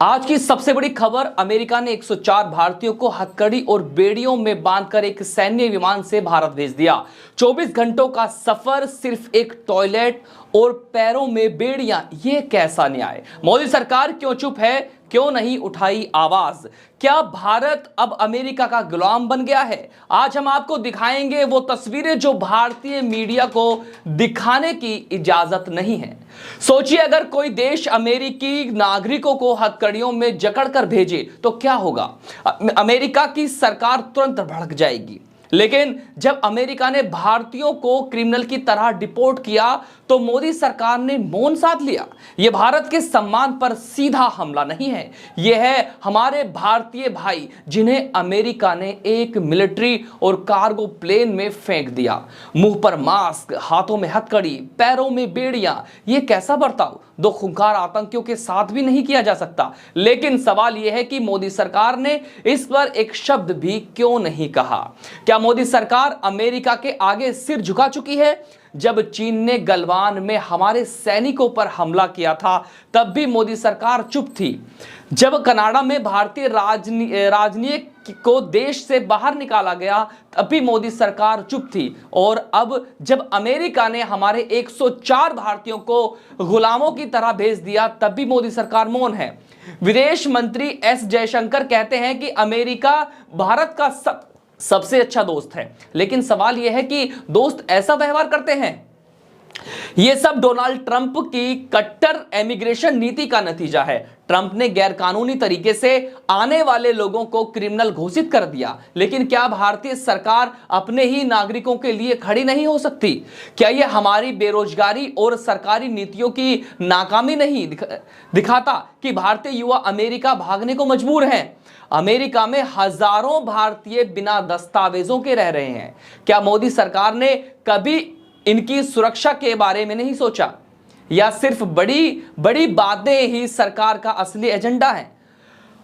आज की सबसे बड़ी खबर, अमेरिका ने 104 भारतीयों को हथकड़ी और बेड़ियों में बांधकर एक सैन्य विमान से भारत भेज दिया। 24 घंटों का सफर, सिर्फ एक टॉयलेट और पैरों में बेड़ियां। ये कैसा न्याय? मोदी सरकार क्यों चुप है? क्यों नहीं उठाई आवाज? क्या भारत अब अमेरिका का गुलाम बन गया है? आज हम आपको दिखाएंगे वो तस्वीरें जो भारतीय मीडिया को दिखाने की इजाजत नहीं है। सोचिए, अगर कोई देश अमेरिकी नागरिकों को हथकड़ियों में जकड़कर भेजे तो क्या होगा? अमेरिका की सरकार तुरंत भड़क जाएगी। लेकिन जब अमेरिका ने भारतीयों को क्रिमिनल की तरह डिपोर्ट किया तो मोदी सरकार ने मौन साध लिया। यह भारत के सम्मान पर सीधा हमला नहीं है, यह है हमारे भारतीय भाई जिन्हें अमेरिका ने एक मिलिट्री और कार्गो प्लेन में फेंक दिया। मुंह पर मास्क, हाथों में हथकड़ी, पैरों में बेड़ियां। यह कैसा बर्ताव दो खूंखार आतंकियों के साथ भी नहीं किया जा सकता। लेकिन सवाल यह है कि मोदी सरकार ने इस पर एक शब्द भी क्यों नहीं कहा? क्या मोदी सरकार अमेरिका के आगे सिर झुका चुकी है? जब चीन ने गलवान में हमारे सैनिकों पर हमला किया था तब भी मोदी सरकार चुप थी। जब कनाडा में भारतीय राजनीतिक को देश से बाहर निकाला गया तब भी मोदी सरकार चुप थी। और अब जब अमेरिका ने हमारे 104 भारतीयों को गुलामों की तरह भेज दिया तब भी मोदी सरकार मौन है। विदेश मंत्री एस जयशंकर कहते हैं कि अमेरिका भारत का सबसे अच्छा दोस्त है। लेकिन सवाल यह है कि दोस्त ऐसा व्यवहार करते हैं? यह सब डोनाल्ड ट्रंप की कट्टर इमिग्रेशन नीति का नतीजा है। ट्रंप ने गैरकानूनी तरीके से आने वाले लोगों को क्रिमिनल घोषित कर दिया। लेकिन क्या भारतीय सरकार अपने ही नागरिकों के लिए खड़ी नहीं हो सकती? क्या यह हमारी बेरोजगारी और सरकारी नीतियों की नाकामी नहीं दिखाता कि भारतीय युवा अमेरिका भागने को मजबूर हैं? अमेरिका में हजारों भारतीय बिना दस्तावेजों के रह रहे हैं। क्या मोदी सरकार ने कभी इनकी सुरक्षा के बारे में नहीं सोचा? या सिर्फ बड़ी बड़ी बातें ही सरकार का असली एजेंडा है?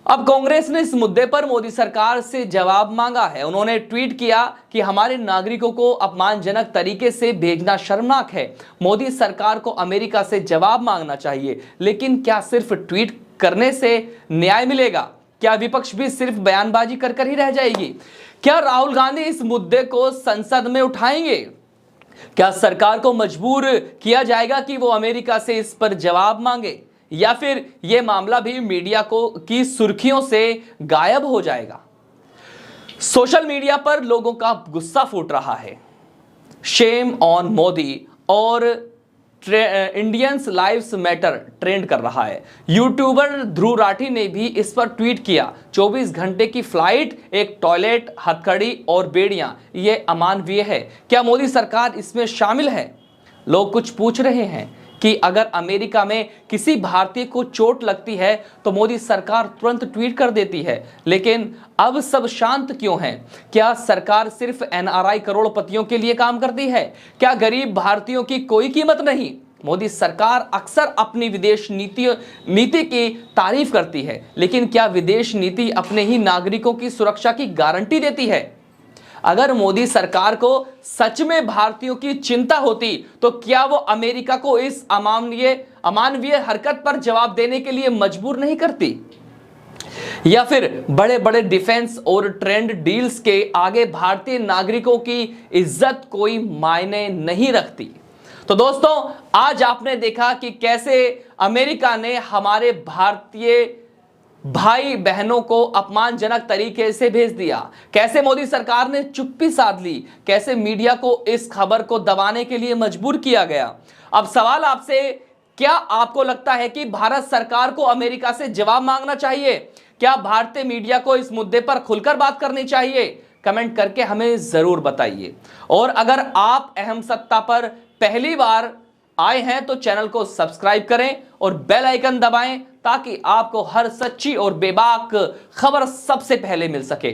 अब कांग्रेस ने इस मुद्दे पर मोदी सरकार से जवाब मांगा है। उन्होंने ट्वीट किया कि हमारे नागरिकों को अपमानजनक तरीके से भेजना शर्मनाक है। मोदी सरकार को अमेरिका से जवाब मांगना चाहिए। लेकिन क्या सिर्फ ट्वीट करने से न्याय मिलेगा? क्या विपक्ष भी सिर्फ बयानबाजी कर ही रह जाएगी? क्या राहुल गांधी इस मुद्दे को संसद में उठाएंगे? क्या सरकार को मजबूर किया जाएगा कि वो अमेरिका से इस पर जवाब मांगे? या फिर यह मामला भी मीडिया की सुर्खियों से गायब हो जाएगा? सोशल मीडिया पर लोगों का गुस्सा फूट रहा है। शेम ऑन मोदी और इंडियंस लाइव्स मैटर ट्रेंड कर रहा है। यूट्यूबर ध्रुव राठी ने भी इस पर ट्वीट किया। 24 घंटे की फ्लाइट, एक टॉयलेट, हथकड़ी और बेड़ियां, ये अमानवीय है। क्या मोदी सरकार इसमें शामिल है? लोग कुछ पूछ रहे हैं कि अगर अमेरिका में किसी भारतीय को चोट लगती है तो मोदी सरकार तुरंत ट्वीट कर देती है। लेकिन अब सब शांत क्यों हैं? क्या सरकार सिर्फ एनआरआई करोड़पतियों के लिए काम करती है? क्या गरीब भारतीयों की कोई कीमत नहीं? मोदी सरकार अक्सर अपनी विदेश नीति की तारीफ करती है, लेकिन क्या विदेश नीति अपने ही नागरिकों की सुरक्षा की गारंटी देती है? अगर मोदी सरकार को सच में भारतीयों की चिंता होती तो क्या वो अमेरिका को इस अमानवीय हरकत पर जवाब देने के लिए मजबूर नहीं करती? या फिर बड़े बड़े डिफेंस और ट्रेंड डील्स के आगे भारतीय नागरिकों की इज्जत कोई मायने नहीं रखती? तो दोस्तों, आज आपने देखा कि कैसे अमेरिका ने हमारे भारतीय भाई बहनों को अपमानजनक तरीके से भेज दिया, कैसे मोदी सरकार ने चुप्पी साध ली, कैसे मीडिया को इस खबर को दबाने के लिए मजबूर किया गया। अब सवाल आपसे, क्या आपको लगता है कि भारत सरकार को अमेरिका से जवाब मांगना चाहिए? क्या भारतीय मीडिया को इस मुद्दे पर खुलकर बात करनी चाहिए? कमेंट करके हमें जरूर बताइए। और अगर आप अहम सत्ता पर पहली बार आए हैं तो चैनल को सब्सक्राइब करें और बेल आइकन दबाएं ताकि आपको हर सच्ची और बेबाक खबर सबसे पहले मिल सके।